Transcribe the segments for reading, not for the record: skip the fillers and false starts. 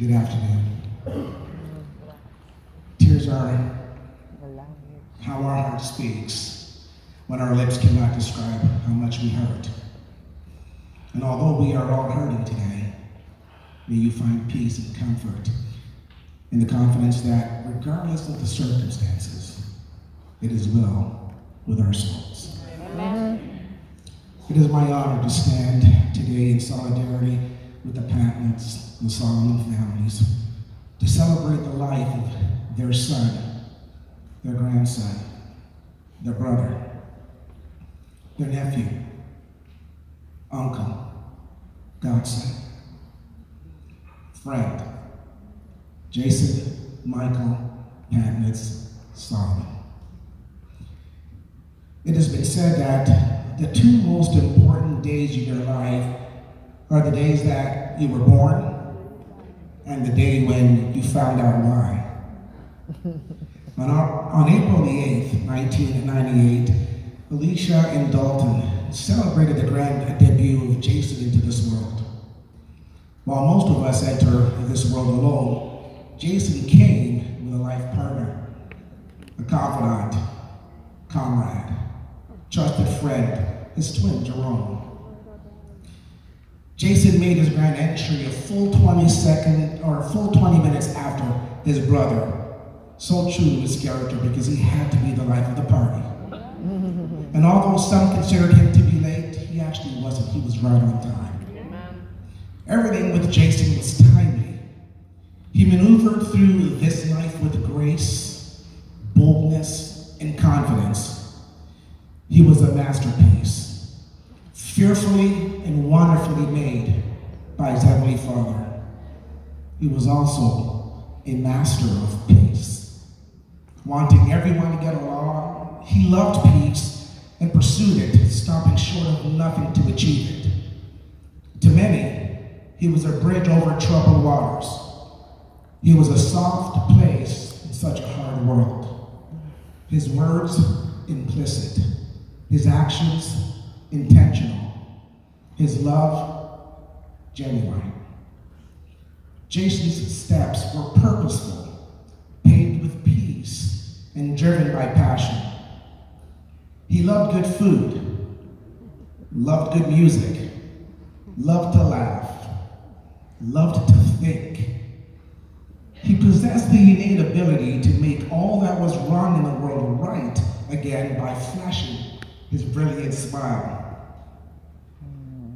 Good afternoon. Tears are how our heart speaks when our lips cannot describe how much we hurt. And although we are all hurting today, may you find peace and comfort in the confidence that regardless of the circumstances, it is well with our souls. Amen. It is my honor to stand today in solidarity with the Patnets and the Solomon families to celebrate the life of their son, their grandson, their brother, their nephew, uncle, godson, friend, Jason Michael Patnets Solomon. It has been said that the two most important days of your life are the days that you were born and the day when you found out why. On April the 8th, 1998, Alicia and Dalton celebrated the grand debut of Jason into this world. While most of us enter this world alone, Jason came with a life partner, a confidant, comrade, trusted friend, his twin, Jerome. Jason made his grand entry a full 20 minutes after his brother, so true to his character because he had to be the life of the party. And although some considered him to be late, he actually wasn't. He was right on time. Amen. Everything with Jason was timely. He maneuvered through this life with grace, boldness, and confidence. He was a masterpiece, fearfully and wonderfully made by his Heavenly Father. He was also a master of peace. Wanting everyone to get along, he loved peace and pursued it, stopping short of nothing to achieve it. To many, he was a bridge over troubled waters. He was a soft place in such a hard world. His words implicit, his actions intentional, his love genuine. Jason's steps were purposeful, paved with peace, and driven by passion. He loved good food, loved good music, loved to laugh, loved to think. He possessed the innate ability to make all that was wrong in the world right again by flashing his brilliant smile.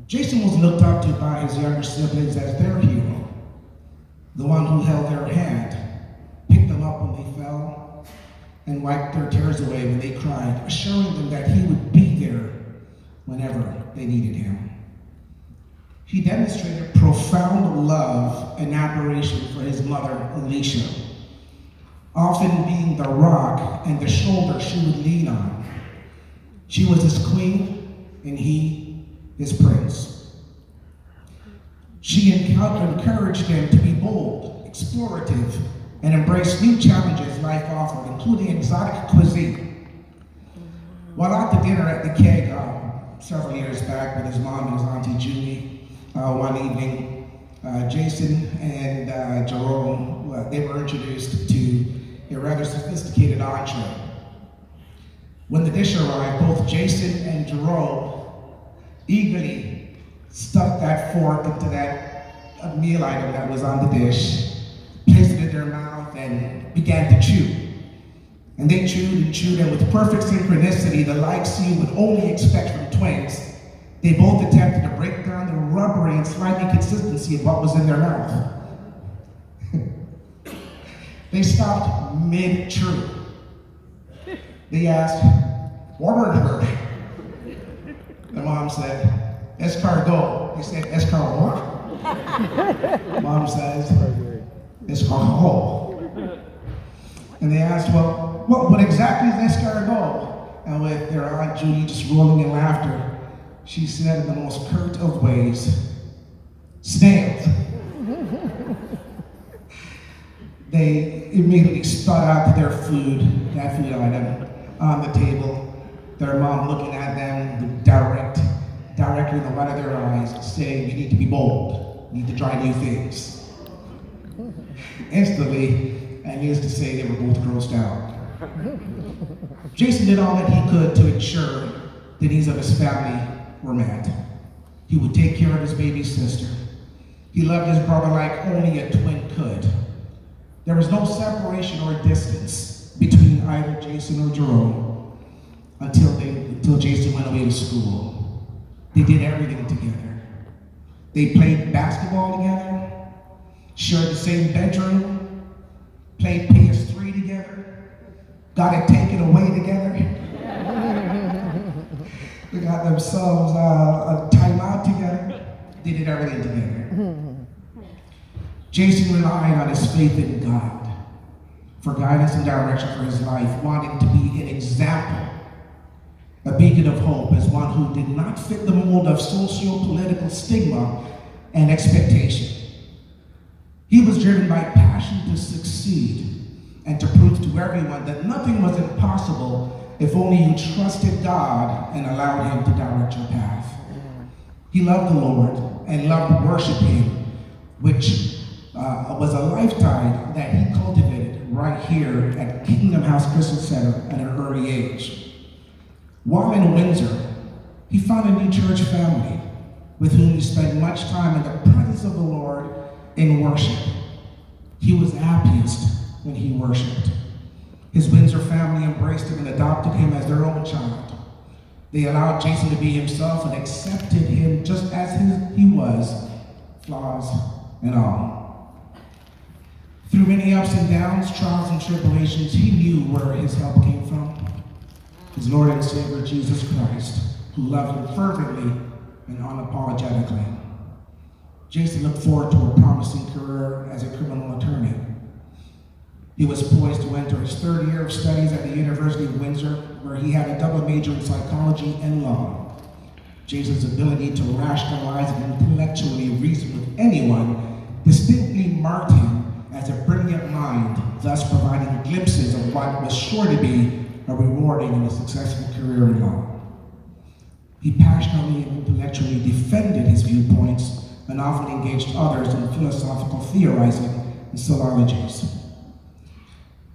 Jason was looked up to by his younger siblings as their hero, the one who held their hand, picked them up when they fell, and wiped their tears away when they cried, assuring them that he would be there whenever they needed him. He demonstrated profound love and admiration for his mother, Alicia, often being the rock and the shoulder she would lean on. She was his queen, and he his prince. She encouraged him to be bold, explorative, and embrace new challenges life offered, including exotic cuisine. While at the dinner at the keg several years back with his mom and his auntie Julie, one evening, Jason and Jerome, they were introduced to a rather sophisticated entree. When the dish arrived, both Jason and Jerome eagerly stuffed that fork into that meal item that was on the dish, placed it in their mouth, and began to chew. And they chewed and chewed, and with perfect synchronicity, the likes you would only expect from twins, they both attempted to break down the rubbery and slimy consistency of what was in their mouth. They stopped mid-chew. They asked, "What are her?" The mom said, "Escargot." They said, "Escargot what?" Mom says, "Escargot." And they asked, "Well, what exactly is escargot?" And with their Aunt Julie just rolling in laughter, she said in the most curt of ways, "Snails." They immediately spat out their food, that food item, on the table. Their mom looking at them directly in the white of their eyes, saying, "You need to be bold. You need to try new things." Instantly, and needless to say, they were both grossed out. Jason did all that he could to ensure the needs of his family were met. He would take care of his baby sister. He loved his brother like only a twin could. There was no separation or distance between either Jason or Jerome until Jason went away to school. They did everything together. They played basketball together, shared the same bedroom, played PS3 together, got it taken away together. They got themselves a timeout together. They did everything together. Jason relied on his faith in God for guidance and direction for his life, wanting to be an example, a beacon of hope, as one who did not fit the mold of sociopolitical stigma and expectation. He was driven by passion to succeed and to prove to everyone that nothing was impossible if only you trusted God and allowed him to direct your path. He loved the Lord and loved worshiping, which was a lifetime that he cultivated right here at Kingdom House Christian Center at an early age. While in Windsor, he found a new church family with whom he spent much time in the presence of the Lord in worship. He was happiest when he worshiped. His Windsor family embraced him and adopted him as their own child. They allowed Jason to be himself and accepted him just as he was, flaws and all. Through many ups and downs, trials and tribulations, he knew where his help came from. His Lord and Savior, Jesus Christ, who loved him fervently and unapologetically. Jason looked forward to a promising career as a criminal attorney. He was poised to enter his third year of studies at the University of Windsor, where he had a double major in psychology and law. Jason's ability to rationalize and intellectually reason with anyone distinctly marked him as a brilliant mind, thus providing glimpses of what was sure to be a rewarding and a successful career in law. He passionately and intellectually defended his viewpoints and often engaged others in philosophical theorizing and philologies.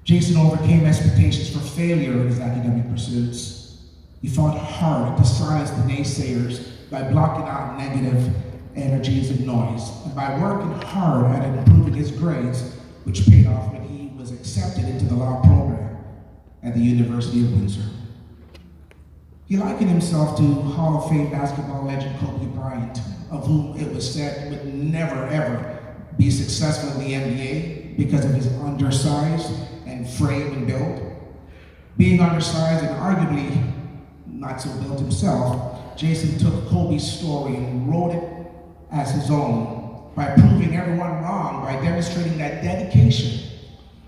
Jason overcame expectations for failure in his academic pursuits. He fought hard to silence the naysayers by blocking out negative energies and noise, and by working hard at improving his grades, which paid off when he was accepted into the law program at the University of Windsor. He likened himself to Hall of Fame basketball legend Kobe Bryant, of whom it was said would never ever be successful in the NBA because of his undersized and frame and build. Being undersized and arguably not so built himself, Jason took Kobe's story and wrote it as his own by proving everyone wrong, by demonstrating that dedication,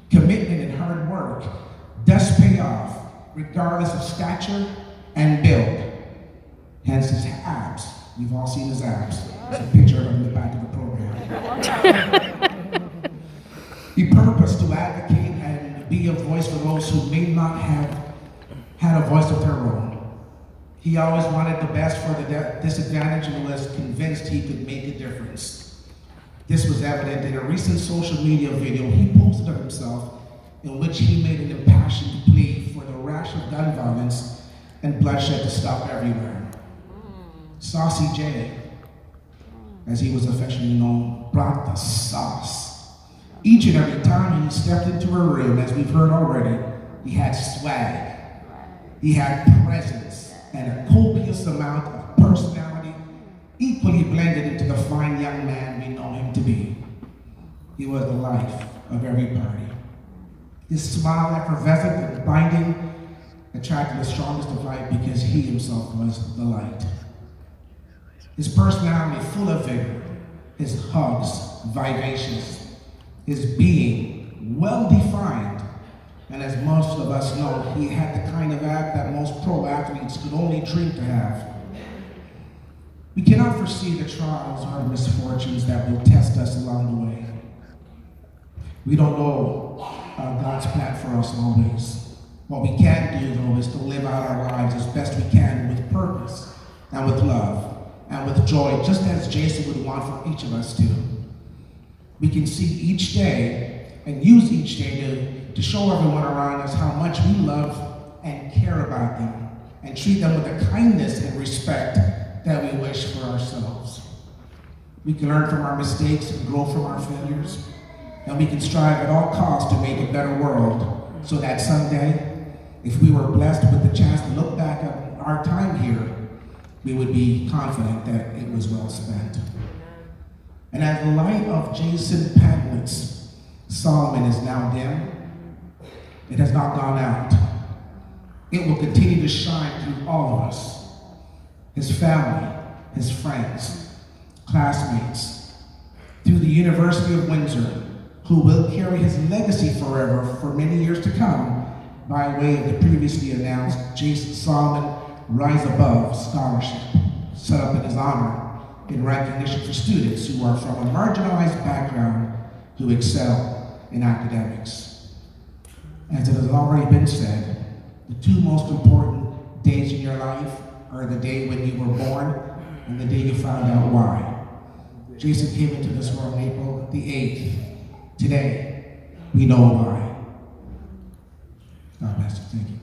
commitment, and hard work does pay off regardless of stature and build. Hence his abs. We've all seen his abs. There's a picture of him in the back of the program. He purposed to advocate and be a voice for those who may not have had a voice of their own. He always wanted the best for the disadvantaged and was convinced he could make a difference. This was evident in a recent social media video he posted of himself, in which he made an impassioned plea for the rash of gun violence and bloodshed to stop everywhere. Saucy J, as he was affectionately known, brought the sauce. Each and every time he stepped into a room, as we've heard already, he had swag, he had presence, and a copious amount of personality, equally blended into the fine young man we know him to be. He was the life of every party. His smile, effervescent and binding, attracted the strongest of light because he himself was the light. His personality full of vigor, his hugs vivacious, his being well-defined, and as most of us know, he had the kind of act that most pro athletes could only dream to have. We cannot foresee the trials or misfortunes that will test us along the way. We don't know God's plan for us always. What we can do, though, is to live out our lives as best we can with purpose and with love and with joy, just as Jason would want for each of us to. we can see each day and use each day to show everyone around us how much we love and care about them and treat them with the kindness and respect that we wish for ourselves. We can learn from our mistakes and grow from our failures, and we can strive at all costs to make a better world so that someday, if we were blessed with the chance to look back at our time here, we would be confident that it was well spent. And as the light of Jason Padlett's Solomon is now dim, it has not gone out. It will continue to shine through all of us, his family, his friends, classmates, through the University of Windsor, who will carry his legacy forever for many years to come by way of the previously announced Jason Solomon Rise Above Scholarship, set up in his honor in recognition for students who are from a marginalized background who excel in academics. As it has already been said, the two most important days in your life are the day when you were born and the day you found out why. Jason came into this world on April the 8th. Today, we know why. God bless you. Thank you.